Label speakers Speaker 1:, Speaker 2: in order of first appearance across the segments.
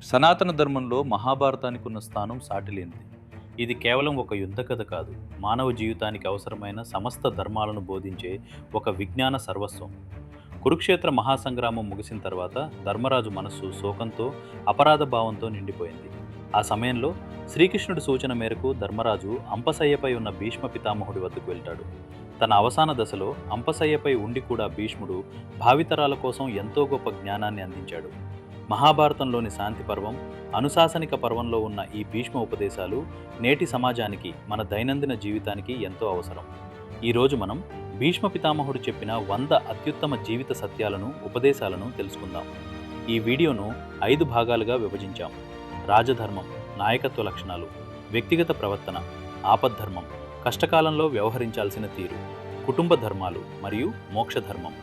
Speaker 1: సనాతన ధర్మంలో మహాభారతానికి ఉన్న స్థానం సాటిలేనిది. ఇది కేవలం ఒక యుద్ధ కథ కాదు, మానవ జీవితానికి అవసరమైన సమస్త ధర్మాలను బోధించే ఒక విజ్ఞాన సర్వస్వం. కురుక్షేత్ర మహాసంగ్రామం ముగిసిన తర్వాత ధర్మరాజు మనస్సు శోకంతో, అపరాధ భావంతో నిండిపోయింది. ఆ సమయంలో శ్రీకృష్ణుడి సూచన మేరకు ధర్మరాజు అంపశయ్యపై ఉన్న భీష్మ పితామహుడి వద్దకు వెళ్తాడు. తన అవసాన దశలో అంపశయ్యపై ఉండి కూడా భీష్ముడు భావితరాల కోసం ఎంతో గొప్ప జ్ఞానాన్ని అందించాడు. మహాభారతంలోని శాంతి పర్వం, అనుశాసనిక పర్వంలో ఉన్న ఈ భీష్మ ఉపదేశాలు నేటి సమాజానికి, మన దైనందిన జీవితానికి ఎంతో అవసరం. ఈరోజు మనం భీష్మ పితామహుడు చెప్పిన 100 అత్యుత్తమ జీవిత సత్యాలను, ఉపదేశాలను తెలుసుకుందాం. ఈ వీడియోను 5 భాగాలుగా విభజించాం. రాజధర్మం, నాయకత్వ లక్షణాలు, వ్యక్తిగత ప్రవర్తన, ఆపద్ధర్మం, కష్టకాలంలో వ్యవహరించాల్సిన తీరు, కుటుంబ ధర్మాలు మరియు మోక్షధర్మం.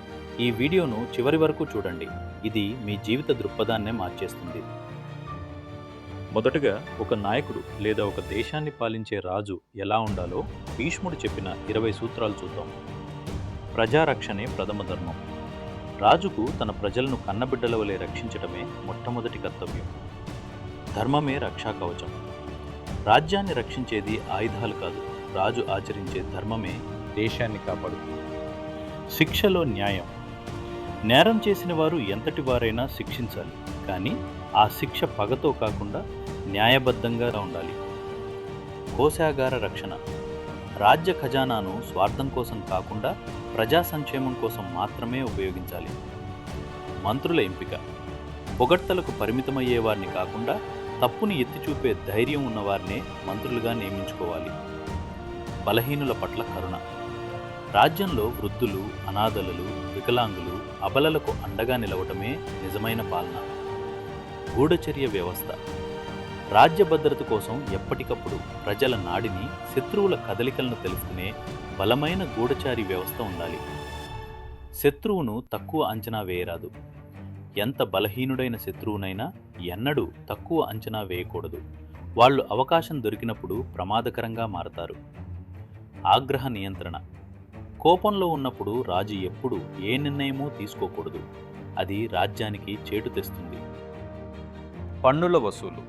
Speaker 1: ఈ వీడియోను చివరి వరకు చూడండి. ఇది మీ జీవిత దృక్పథాన్నే మార్చేస్తుంది. మొదటగా, ఒక నాయకుడు లేదా ఒక దేశాన్ని పాలించే రాజు ఎలా ఉండాలో భీష్ముడు చెప్పిన 20 సూత్రాలు చూద్దాం. ప్రజారక్షణే ప్రథమ ధర్మం. రాజుకు తన ప్రజలను కన్నబిడ్డల వలె రక్షించటమే మొట్టమొదటి కర్తవ్యం. ధర్మమే రక్షా కవచం. రాజ్యాన్ని రక్షించేది ఆయుధాలు కాదు, రాజు ఆచరించే ధర్మమే దేశాన్ని కాపాడుతుంది. శిక్షలో న్యాయం. నేరం చేసిన వారు ఎంతటి వారైనా శిక్షించాలి, కానీ ఆ శిక్ష పగతో కాకుండా న్యాయబద్ధంగా ఉండాలి. కోశాగార రక్షణ. రాజ్య ఖజానాను స్వార్థం కోసం కాకుండా ప్రజా సంక్షేమం కోసం మాత్రమే ఉపయోగించాలి. మంత్రుల ఎంపిక. పొగడ్తలకు పరిమితమయ్యే వారిని కాకుండా తప్పుని ఎత్తిచూపే ధైర్యం ఉన్నవారినే మంత్రులుగా నియమించుకోవాలి. బలహీనుల పట్ల కరుణ. రాజ్యంలో వృద్ధులు, అనాథలు, వికలాంగులు, అబలలకు అండగా నిలవటమే నిజమైన పాలన. గూఢచర్య వ్యవస్థ. రాజ్య భద్రత కోసం ఎప్పటికప్పుడు ప్రజల నాడిని, శత్రువుల కదలికలను తెలుసుకునే బలమైన గూఢచారి వ్యవస్థ ఉండాలి. శత్రువును తక్కువ అంచనా వేయరాదు. ఎంత బలహీనుడైన శత్రువునైనా ఎన్నడూ తక్కువ అంచనా వేయకూడదు. వాళ్ళు అవకాశం దొరికినప్పుడు ప్రమాదకరంగా మారతారు. ఆగ్రహ నియంత్రణ. కోపంలో ఉన్నప్పుడు రాజు ఎప్పుడు ఏ నిర్ణయమూ తీసుకోకూడదు. అది రాజ్యానికి చేటు తెస్తుంది. పన్నుల వసూలు.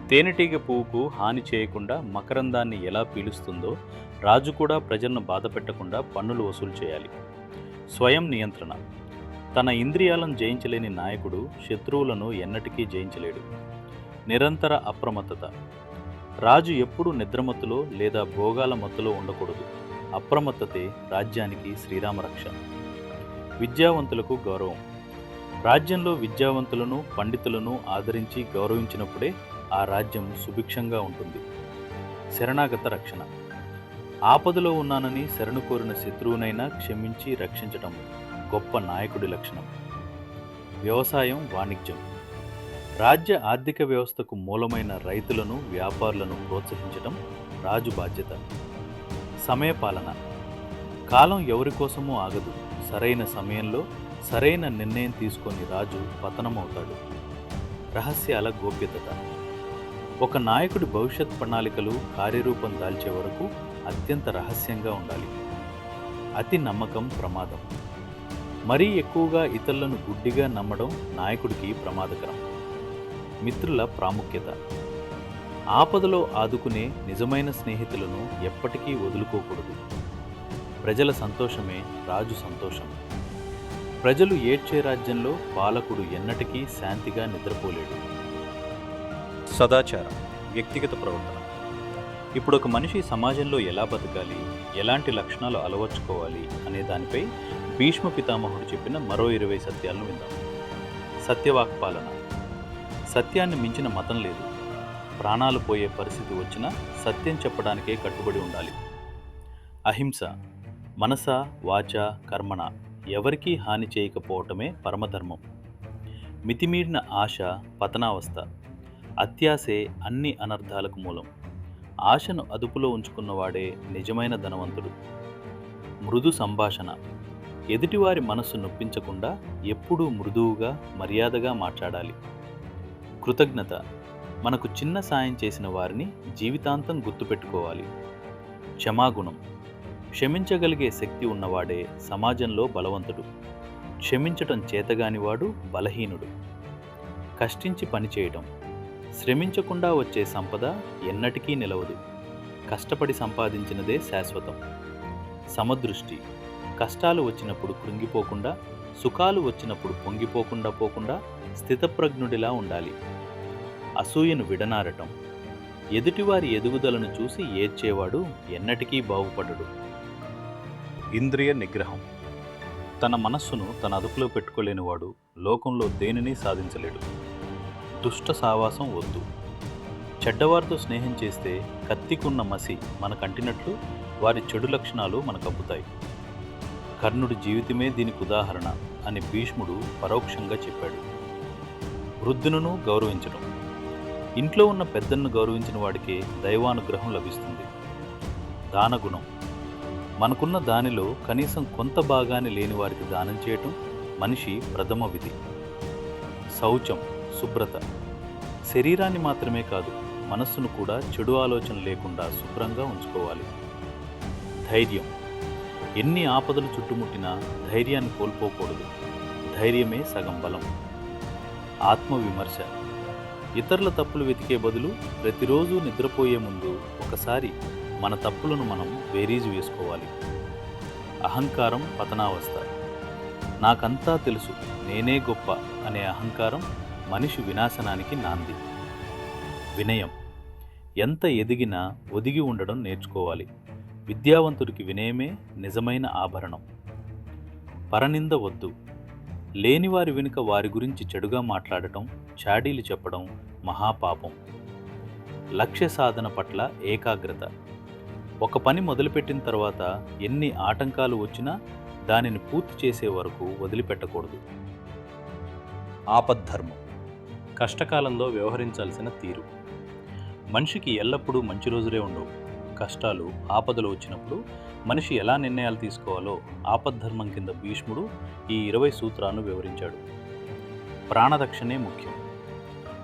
Speaker 1: తేనెటీగ పువ్వుకు హాని చేయకుండా మకరందాన్ని ఎలా పీలుస్తుందో రాజు కూడా ప్రజలను బాధ పెట్టకుండా పన్నులు వసూలు చేయాలి. స్వయం నియంత్రణ. తన ఇంద్రియాలను జయించలేని నాయకుడు శత్రువులను ఎన్నటికీ జయించలేడు. నిరంతర అప్రమత్తత. రాజు ఎప్పుడూ నిద్రమత్తులో లేదా భోగాల మత్తులో ఉండకూడదు. అప్రమత్తతే రాజ్యానికి శ్రీరామరక్ష. విద్యావంతులకు గౌరవం. రాజ్యంలో విద్యావంతులను, పండితులను ఆదరించి గౌరవించినప్పుడే ఆ రాజ్యం సుభిక్షంగా ఉంటుంది. శరణాగత రక్షణ. ఆపదలో ఉన్నానని శరణు కోరిన శత్రువునైనా క్షమించి రక్షించటం గొప్ప నాయకుడి లక్షణం. వ్యవసాయం, వాణిజ్యం. రాజ్య ఆర్థిక వ్యవస్థకు మూలమైన రైతులను, వ్యాపారులను ప్రోత్సహించటం రాజు బాధ్యత. సమయపాలన. కాలం ఎవరి కోసమూ ఆగదు. సరైన సమయంలో సరైన నిర్ణయం తీసుకొని రాజు పతనమవుతాడు. రహస్యాల గోప్యత. ఒక నాయకుడి భవిష్యత్ ప్రణాళికలు కార్యరూపం దాల్చే వరకు అత్యంత రహస్యంగా ఉండాలి. అతి నమ్మకం ప్రమాదం. మరీ ఎక్కువగా ఇతరులను గుడ్డిగా నమ్మడం నాయకుడికి ప్రమాదకరం. మిత్రుల ప్రాముఖ్యత. ఆపదలో ఆదుకునే నిజమైన స్నేహితులను ఎప్పటికీ వదులుకోకూడదు. ప్రజల సంతోషమే రాజు సంతోషం. ప్రజలు ఏడ్చే రాజ్యంలో పాలకుడు ఎన్నటికీ శాంతిగా నిద్రపోలేడు. సదాచారం, వ్యక్తిగత ప్రవర్తన. ఇప్పుడు ఒక మనిషి సమాజంలో ఎలా బతకాలి, ఎలాంటి లక్షణాలు అలవర్చుకోవాలి అనే దానిపై భీష్మ పితామహుడు చెప్పిన మరో 20 సత్యాలను విందాం. సత్యవాక్పాలన. సత్యాన్ని మించిన మతం లేదు. ప్రాణాలు పోయే పరిస్థితి వచ్చినా సత్యం చెప్పడానికే కట్టుబడి ఉండాలి. అహింస. మనస, వాచ, కర్మణ ఎవరికీ హాని చేయకపోవటమే పరమధర్మం. మితిమీరిన ఆశ పతనావస్థ. అత్యాశే అన్ని అనర్థాలకు మూలం. ఆశను అదుపులో ఉంచుకున్నవాడే నిజమైన ధనవంతుడు. మృదు సంభాషణ. ఎదుటివారి మనస్సు నొప్పించకుండా ఎప్పుడూ మృదువుగా, మర్యాదగా మాట్లాడాలి. కృతజ్ఞత. మనకు చిన్న సాయం చేసిన వారిని జీవితాంతం గుర్తుపెట్టుకోవాలి. క్షమాగుణం. క్షమించగలిగే శక్తి ఉన్నవాడే సమాజంలో బలవంతుడు. క్షమించటం చేతగానివాడు బలహీనుడు. కష్టించి పనిచేయటం. శ్రమించకుండా వచ్చే సంపద ఎన్నటికీ నిలవదు. కష్టపడి సంపాదించినదే శాశ్వతం. సమదృష్టి. కష్టాలు వచ్చినప్పుడు కృంగిపోకుండా, సుఖాలు వచ్చినప్పుడు పొంగిపోకుండా స్థితప్రజ్ఞుడిలా ఉండాలి. అసూయను విడనారటం. ఎదుటివారి ఎదుగుదలను చూసి ఏడ్చేవాడు ఎన్నటికీ బాగుపడడు. ఇంద్రియ నిగ్రహం. తన మనస్సును తన అదుపులో పెట్టుకోలేనివాడు లోకంలో దేనిని సాధించలేడు. దుష్ట సావాసం వద్దు. చెడ్డవారితో స్నేహం చేస్తే కత్తికున్న మసి మనకంటినట్లు వారి చెడు లక్షణాలు మనకబ్బుతాయి. కర్ణుడి జీవితమే దీనికి ఉదాహరణ అని భీష్ముడు పరోక్షంగా చెప్పాడు. వృద్ధులను గౌరవించడం. ఇంట్లో ఉన్న పెద్దలను గౌరవించిన వాడికే దైవానుగ్రహం లభిస్తుంది. దానగుణం. మనకున్న దానిలో కనీసం కొంత భాగాన్ని లేని వారికి దానం చేయటం మనిషి ప్రథమ విధి. శౌచం, శుభ్రత. శరీరాన్ని మాత్రమే కాదు, మనస్సును కూడా చెడు ఆలోచన లేకుండా శుభ్రంగా ఉంచుకోవాలి. ధైర్యం. ఎన్ని ఆపదలు చుట్టుముట్టినా ధైర్యాన్ని కోల్పోకూడదు. ధైర్యమే సగం బలం. ఆత్మవిమర్శ. ఇతరుల తప్పులు వెతికే బదులు ప్రతిరోజు నిద్రపోయే ముందు ఒకసారి మన తప్పులను మనం బేరీజు వేసుకోవాలి. అహంకారం పతనావస్థ. నాకంతా తెలుసు, నేనే గొప్ప అనే అహంకారం మనిషి వినాశనానికి నాంది. వినయం. ఎంత ఎదిగినా ఒదిగి ఉండడం నేర్చుకోవాలి. విద్యావంతుడికి వినయమే నిజమైన ఆభరణం. పరనింద వద్దు. లేనివారి వెనుక వారి గురించి చెడుగా మాట్లాడటం, చాడీలు చెప్పడం మహాపాపం. లక్ష్య సాధన పట్ల ఏకాగ్రత. ఒక పని మొదలుపెట్టిన తర్వాత ఎన్ని ఆటంకాలు వచ్చినా దానిని పూర్తి చేసే వరకు వదిలిపెట్టకూడదు. ఆపద్ధర్మం. కష్టకాలంలో వ్యవహరించాల్సిన తీరు. మనిషికి ఎల్లప్పుడూ మంచి రోజులే ఉండవు. కష్టాలు, ఆపదలు వచ్చినప్పుడు మనిషి ఎలా నిర్ణయాలు తీసుకోవాలో ఆపద్ధర్మం కింద భీష్ముడు ఈ 20 సూత్రాలను వివరించాడు. ప్రాణరక్షణే ముఖ్యం.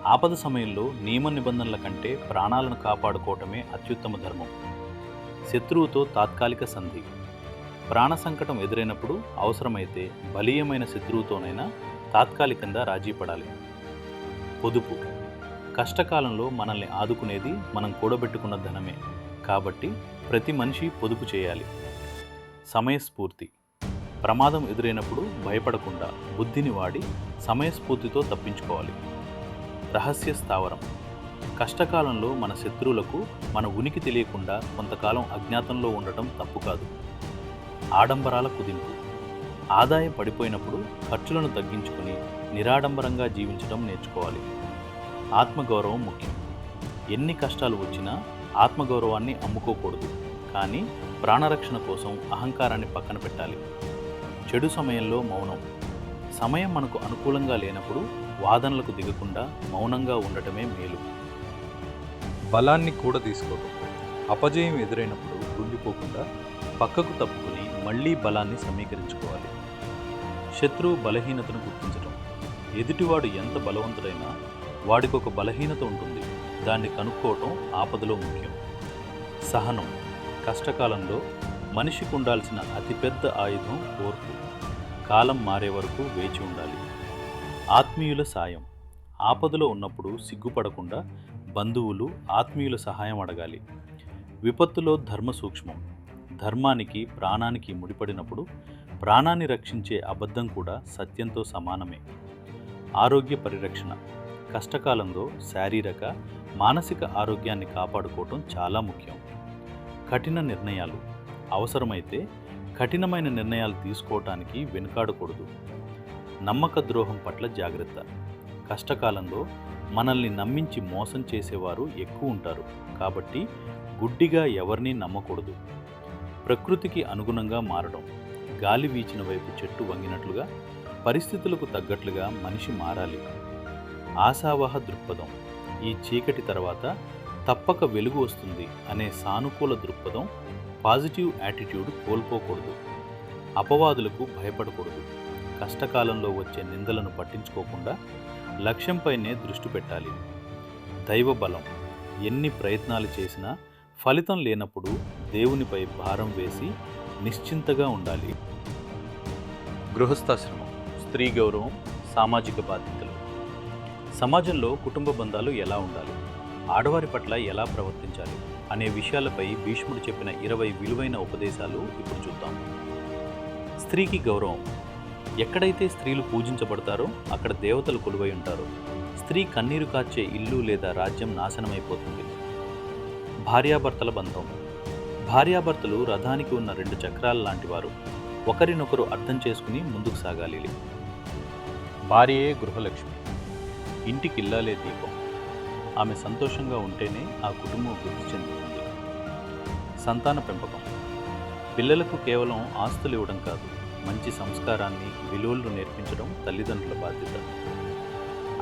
Speaker 1: ఆపద సమయంలో నియమ నిబంధనల కంటే ప్రాణాలను కాపాడుకోవటమే అత్యుత్తమ ధర్మం. శత్రువుతో తాత్కాలిక సంధి. ప్రాణ సంకటం ఎదురైనప్పుడు అవసరమైతే బలీయమైన శత్రువుతోనైనా తాత్కాలికంగా రాజీ పడాలి. పొదుపు. కష్టకాలంలో మనల్ని ఆదుకునేది మనం కూడబెట్టుకున్న ధనమే, కాబట్టి ప్రతి మనిషి పొదుపు చేయాలి. సమయస్ఫూర్తి. ప్రమాదం ఎదురైనప్పుడు భయపడకుండా బుద్ధిని వాడి సమయస్ఫూర్తితో తప్పించుకోవాలి. రహస్య స్థావరం. కష్టకాలంలో మన శత్రువులకు మన ఉనికి తెలియకుండా కొంతకాలం అజ్ఞాతంలో ఉండటం తప్పు కాదు. ఆడంబరాల కుదింపు. ఆదాయం పడిపోయినప్పుడు ఖర్చులను తగ్గించుకుని నిరాడంబరంగా జీవించడం నేర్చుకోవాలి. ఆత్మగౌరవం ముఖ్యం. ఎన్ని కష్టాలు వచ్చినా ఆత్మగౌరవాన్ని అమ్ముకోకూడదు, కానీ ప్రాణరక్షణ కోసం అహంకారాన్ని పక్కన పెట్టాలి. చెడు సమయంలో మౌనం. సమయం మనకు అనుకూలంగా లేనప్పుడు వాదనలకు దిగకుండా మౌనంగా ఉండటమే మేలు. బలాన్ని కూడా తీసుకోవడం. అపజయం ఎదురైనప్పుడు కృంగిపోకుండా పక్కకు తప్పుకుని మళ్ళీ బలాన్ని సమీకరించుకోవాలి. శత్రువు బలహీనతను గుర్తించడం. ఎదుటివాడు ఎంత బలవంతుడైనా వాడికొక బలహీనత ఉంటుంది, దాన్ని కనుక్కోవటం ఆపదలో ముఖ్యం. సహనం. కష్టకాలంలో మనిషికి ఉండాల్సిన అతిపెద్ద ఆయుధం ఓర్పు. కాలం మారే వరకు వేచి ఉండాలి. ఆత్మీయుల సాయం. ఆపదలో ఉన్నప్పుడు సిగ్గుపడకుండా బంధువులు, ఆత్మీయుల సహాయం అడగాలి. విపత్తులో ధర్మ సూక్ష్మం. ధర్మానికి, ప్రాణానికి ముడిపడినప్పుడు ప్రాణాన్ని రక్షించే అబద్ధం కూడా సత్యంతో సమానమే. ఆరోగ్య పరిరక్షణ. కష్టకాలంలో శారీరక, మానసిక ఆరోగ్యాన్ని కాపాడుకోవటం చాలా ముఖ్యం. కఠిన నిర్ణయాలు. అవసరమైతే కఠినమైన నిర్ణయాలు తీసుకోవటానికి వెనుకాడకూడదు. నమ్మక ద్రోహం పట్ల జాగ్రత్త. కష్టకాలంలో మనల్ని నమ్మించి మోసం చేసేవారు ఎక్కువ ఉంటారు, కాబట్టి గుడ్డిగా ఎవరినీ నమ్మకూడదు. ప్రకృతికి అనుగుణంగా మారడం. గాలి వీచిన వైపు చెట్టు వంగినట్లుగా పరిస్థితులకు తగ్గట్లుగా మనిషి మారాలి. ఆశావహ దృక్పథం. ఈ చీకటి తర్వాత తప్పక వెలుగు వస్తుంది అనే సానుకూల దృక్పథం, పాజిటివ్ యాటిట్యూడ్ కోల్పోకూడదు. అపవాదులకు భయపడకూడదు. కష్టకాలంలో వచ్చే నిందలను పట్టించుకోకుండా లక్ష్యంపైనే దృష్టి పెట్టాలి. దైవ బలం. ఎన్ని ప్రయత్నాలు చేసినా ఫలితం లేనప్పుడు దేవునిపై భారం వేసి నిశ్చింతగా ఉండాలి. గృహస్థాశ్రమం. స్త్రీ గౌరవం, సామాజిక బాధ్యతలు. సమాజంలో కుటుంబ బంధాలు ఎలా ఉండాలి, ఆడవారి పట్ల ఎలా ప్రవర్తించాలి అనే విషయాలపై భీష్ముడు చెప్పిన 20 విలువైన ఉపదేశాలు ఇప్పుడు చూద్దాం. స్త్రీకి గౌరవం. ఎక్కడైతే స్త్రీలు పూజించబడతారో అక్కడ దేవతలు కొలువై ఉంటారో. స్త్రీ కన్నీరు కార్చే ఇల్లు లేదా రాజ్యం నాశనమైపోతుంది. భార్యాభర్తల బంధం. భార్యాభర్తలు రథానికి ఉన్న 2 చక్రాల లాంటివారు. ఒకరినొకరు అర్థం చేసుకుని ముందుకు సాగాలి. భార్యే గృహలక్ష్మి. ఇంటికి ఇల్లాలే దీపం. ఆమె సంతోషంగా ఉంటేనే ఆ కుటుంబం వృద్ధి చెందుతుంది. సంతాన పెంపకం. పిల్లలకు కేవలం ఆస్తులు ఇవ్వడం కాదు, మంచి సంస్కారాన్ని, విలువలను నేర్పించడం తల్లిదండ్రుల బాధ్యత.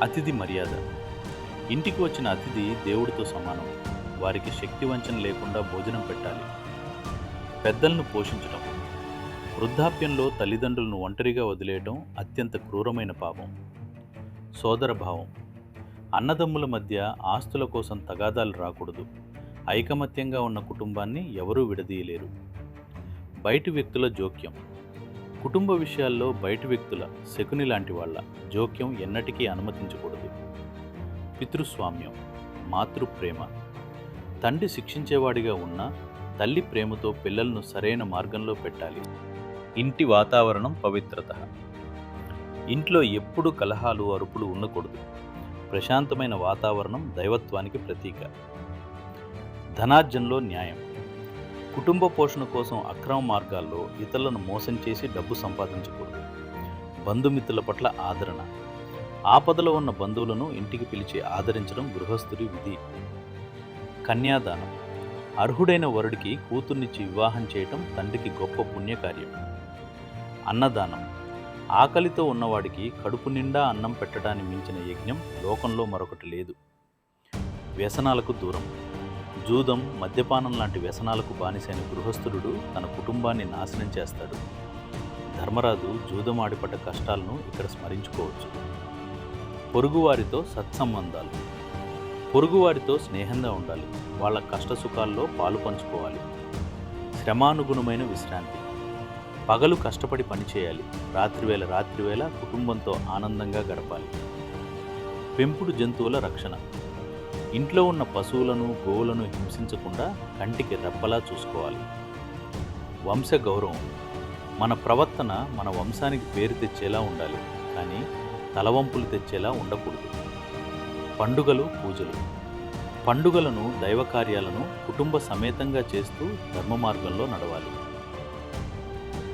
Speaker 1: అతిథి మర్యాద. ఇంటికి వచ్చిన అతిథి దేవుడితో సమానం. వారికి శక్తి వంచన లేకుండా భోజనం పెట్టాలి. పెద్దలను పోషించడం. వృద్ధాప్యంలో తల్లిదండ్రులను ఒంటరిగా వదిలేయడం అత్యంత క్రూరమైన పాపం. సోదర భావం. అన్నదమ్ముల మధ్య ఆస్తుల కోసం తగాదాలు రాకూడదు. ఐకమత్యంగా ఉన్న కుటుంబాన్ని ఎవరూ విడదీయలేరు. బయటి వ్యక్తుల జోక్యం. కుటుంబ విషయాల్లో బయటి వ్యక్తుల, శకుని లాంటి వాళ్ళ జోక్యం ఎన్నటికీ అనుమతించకూడదు. పితృస్వామ్యం. మాతృప్రేమ. తండ్రి శిక్షించేవాడిగా ఉన్న తల్లి ప్రేమతో పిల్లలను సరైన మార్గంలో పెట్టాలి. ఇంటి వాతావరణం పవిత్రత. ఇంట్లో ఎప్పుడు కలహాలు, అరుపులు ఉండకూడదు. ప్రశాంతమైన వాతావరణం దైవత్వానికి ప్రతీక. ధనార్జనలో న్యాయం. కుటుంబ పోషణ కోసం అక్రమ మార్గాల్లో ఇతరులను మోసం చేసి డబ్బు సంపాదించకూడదు. బంధుమిత్రుల పట్ల ఆదరణ. ఆపదలో ఉన్న బంధువులను ఇంటికి పిలిచి ఆదరించడం గృహస్థుడి విధి. కన్యాదానం. అర్హుడైన వరుడికి కూతుర్నిచ్చి వివాహం చేయటం తండ్రికి గొప్ప పుణ్యకార్యం. అన్నదానం. ఆకలితో ఉన్నవాడికి కడుపు నిండా అన్నం పెట్టడాన్ని మించిన యజ్ఞం లోకంలో మరొకటి లేదు. వ్యసనాలకు దూరం. జూదం, మద్యపానం లాంటి వ్యసనాలకు బానిసైన గృహస్థుడు తన కుటుంబాన్ని నాశనం చేస్తాడు. ధర్మరాజు జూదమాడిపడ్డ కష్టాలను ఇక్కడ స్మరించుకోవచ్చు. పొరుగువారితో సత్సంబంధాలు. పొరుగువారితో స్నేహంగా ఉండాలి. వాళ్ళ కష్టసుఖాల్లో పాలు పంచుకోవాలి. శ్రమానుగుణమైన విశ్రాంతి. పగలు కష్టపడి పనిచేయాలి. రాత్రివేళ కుటుంబంతో ఆనందంగా గడపాలి. పెంపుడు జంతువుల రక్షణ. ఇంట్లో ఉన్న పశువులను, గోవులను హింసించకుండా కంటికి రెప్పలా చూసుకోవాలి. వంశ గౌరవం. మన ప్రవర్తన మన వంశానికి పేరు తెచ్చేలా ఉండాలి, కానీ తలవంపులు తెచ్చేలా ఉండకూడదు. పండుగలు, పూజలు. పండుగలను, దైవ కార్యాలను కుటుంబ సమేతంగా చేస్తూ ధర్మ మార్గంలో నడవాలి.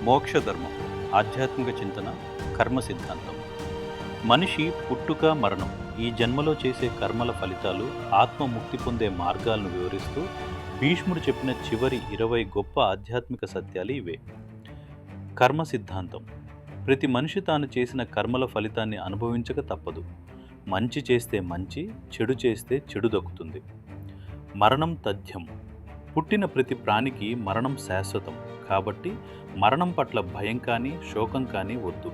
Speaker 1: మోక్ష ధర్మం. ఆధ్యాత్మిక చింతన, కర్మ సిద్ధాంతం. మనిషి పుట్టుక, మరణం, ఈ జన్మలో చేసే కర్మల ఫలితాలు, ఆత్మ ముక్తి పొందే మార్గాలను వివరిస్తూ భీష్ముడు చెప్పిన చివరి 20 గొప్ప ఆధ్యాత్మిక సత్యాలు ఇవే. కర్మ సిద్ధాంతం. ప్రతి మనిషి తాను చేసిన కర్మల ఫలితాన్ని అనుభవించక తప్పదు. మంచి చేస్తే మంచి, చెడు చేస్తే చెడు దక్కుతుంది. మరణం తథ్యం. పుట్టిన ప్రతి ప్రాణికి మరణం శాశ్వతం, కాబట్టి మరణం పట్ల భయం కానీ, శోకం కానీ వద్దు.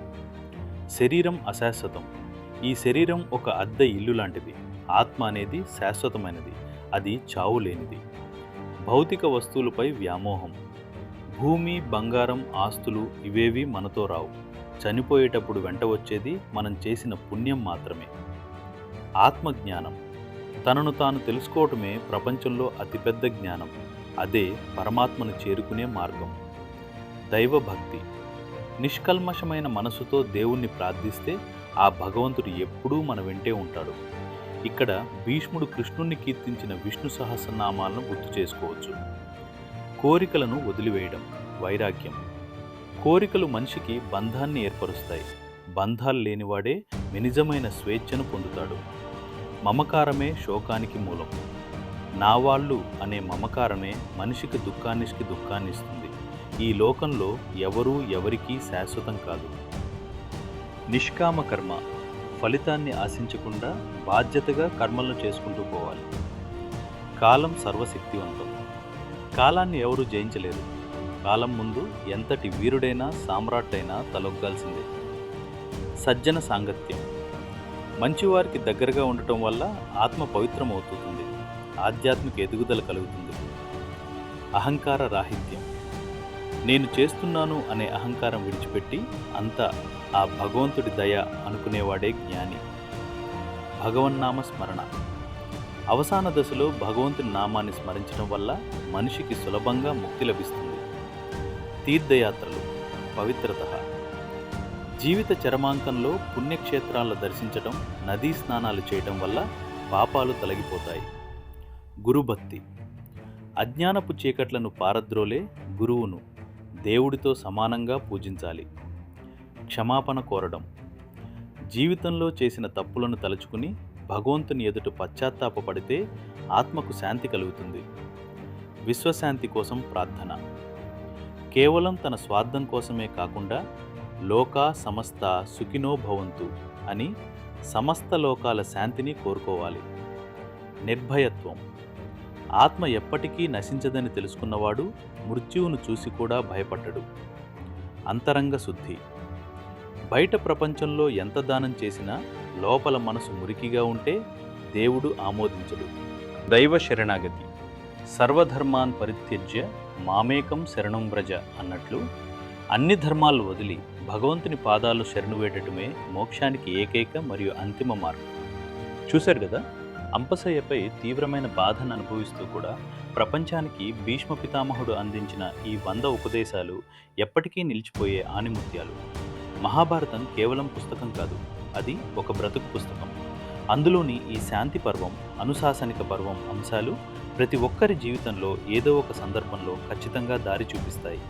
Speaker 1: శరీరం అశాశ్వతం. ఈ శరీరం ఒక అద్దె ఇల్లు లాంటిది. ఆత్మ అనేది శాశ్వతమైనది, అది చావు లేనిది. భౌతిక వస్తువులపై వ్యామోహం. భూమి, బంగారం, ఆస్తులు ఇవేవి మనతో రావు. చనిపోయేటప్పుడు వెంట వచ్చేది మనం చేసిన పుణ్యం మాత్రమే. ఆత్మజ్ఞానం. తనను తాను తెలుసుకోవటమే ప్రపంచంలో అతిపెద్ద జ్ఞానం. అదే పరమాత్మను చేరుకునే మార్గం. దైవభక్తి. నిష్కల్మషమైన మనసుతో దేవుణ్ణి ప్రార్థిస్తే ఆ భగవంతుడు ఎప్పుడూ మన వెంటే ఉంటాడు. ఇక్కడ భీష్ముడు కృష్ణుణ్ణి కీర్తించిన విష్ణు సహస్రనామాలను గుర్తు చేసుకోవచ్చు. కోరికలను వదిలివేయడం. వైరాగ్యం. కోరికలు మనిషికి బంధాన్ని ఏర్పరుస్తాయి. బంధాలు లేనివాడే నిజమైన స్వేచ్ఛను పొందుతాడు. మమకారమే శోకానికి మూలం. నా వాళ్ళు అనే మమకారమే మనిషికి దుఃఖాన్ని ఇస్తుంది. ఈ లోకంలో ఎవరూ ఎవరికీ శాశ్వతం కాదు. నిష్కామ కర్మ. ఫలితాన్ని ఆశించకుండా బాధ్యతగా కర్మలను చేసుకుంటూ పోవాలి. కాలం సర్వశక్తివంతం. కాలాన్ని ఎవరూ జయించలేరు. కాలం ముందు ఎంతటి వీరుడైనా, సామ్రాట్టైనా తలొగ్గాల్సిందే. సజ్జన సాంగత్యం. మంచివారికి దగ్గరగా ఉండటం వల్ల ఆత్మ పవిత్రమవుతుంది. ఆధ్యాత్మిక ఎదుగుదల కలుగుతుంది. అహంకార రాహిత్యం. నేను చేస్తున్నాను అనే అహంకారం విడిచిపెట్టి అంతా ఆ భగవంతుడి దయ అనుకునేవాడే జ్ఞాని. భగవన్నామ స్మరణ. అవసాన దశలో భగవంతుని నామాన్ని స్మరించడం వల్ల మనిషికి సులభంగా ముక్తి లభిస్తుంది. తీర్థయాత్రలు, పవిత్రత. జీవిత చరమాంకంలో పుణ్యక్షేత్రాలను దర్శించడం, నదీ స్నానాలు చేయటం వల్ల పాపాలు తొలగిపోతాయి. గురుభక్తి. అజ్ఞానపు చీకట్లను పారద్రోలే గురువును దేవుడితో సమానంగా పూజించాలి. క్షమాపణ కోరడం. జీవితంలో చేసిన తప్పులను తలుచుకుని భగవంతుని ఎదుట పశ్చాత్తాపపడితే ఆత్మకు శాంతి కలుగుతుంది. విశ్వశాంతి కోసం ప్రార్థన. కేవలం తన స్వార్థం కోసమే కాకుండా లోకా సమస్త సుఖినో భవంతు అని సమస్త లోకాల శాంతిని కోరుకోవాలి. నిర్భయత్వం. ఆత్మ ఎప్పటికీ నశించదని తెలుసుకున్నవాడు మృత్యువును చూసి కూడా భయపడ్డడు. అంతరంగ శుద్ధి. బయట ప్రపంచంలో ఎంత దానం చేసినా లోపల మనసు మురికిగా ఉంటే దేవుడు ఆమోదించడు. దైవ శరణాగతి. సర్వధర్మాన్ పరిత్యజ్య మామేకం శరణం వ్రజ అన్నట్లు అన్ని ధర్మాలు వదిలి భగవంతుని పాదాలు శరణు వేడటమే మోక్షానికి ఏకైక మరియు అంతిమ మార్గం. చూశారు కదా, అంపశయ్యపై తీవ్రమైన బాధను అనుభవిస్తూ కూడా ప్రపంచానికి భీష్మ పితామహుడు అందించిన ఈ 100 ఉపదేశాలు ఎప్పటికీ నిలిచిపోయే ఆణిముత్యాలు. మహాభారతం కేవలం పుస్తకం కాదు, అది ఒక బ్రతుకు పుస్తకం. అందులోని ఈ శాంతి పర్వం, అనుశాసనిక పర్వం అంశాలు ప్రతి ఒక్కరి జీవితంలో ఏదో ఒక సందర్భంలో ఖచ్చితంగా దారి చూపిస్తాయి.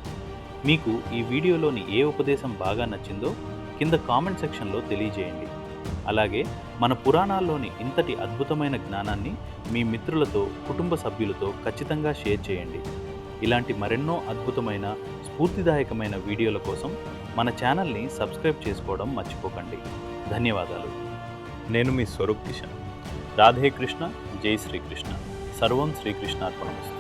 Speaker 1: మీకు ఈ వీడియోలోని ఏ ఉపదేశం బాగా నచ్చిందో కింద కామెంట్ సెక్షన్లో తెలియజేయండి. అలాగే మన పురాణాల్లోని ఇంతటి అద్భుతమైన జ్ఞానాన్ని మీ మిత్రులతో, కుటుంబ సభ్యులతో ఖచ్చితంగా షేర్ చేయండి. ఇలాంటి మరెన్నో అద్భుతమైన, స్ఫూర్తిదాయకమైన వీడియోల కోసం మన ఛానల్ని సబ్స్క్రైబ్ చేసుకోవడం మర్చిపోకండి. ధన్యవాదాలు. నేను మీ స్వరూప్ కిషన్. రాధే కృష్ణ, జై శ్రీకృష్ణ. సర్వం శ్రీకృష్ణార్పణమస్తు.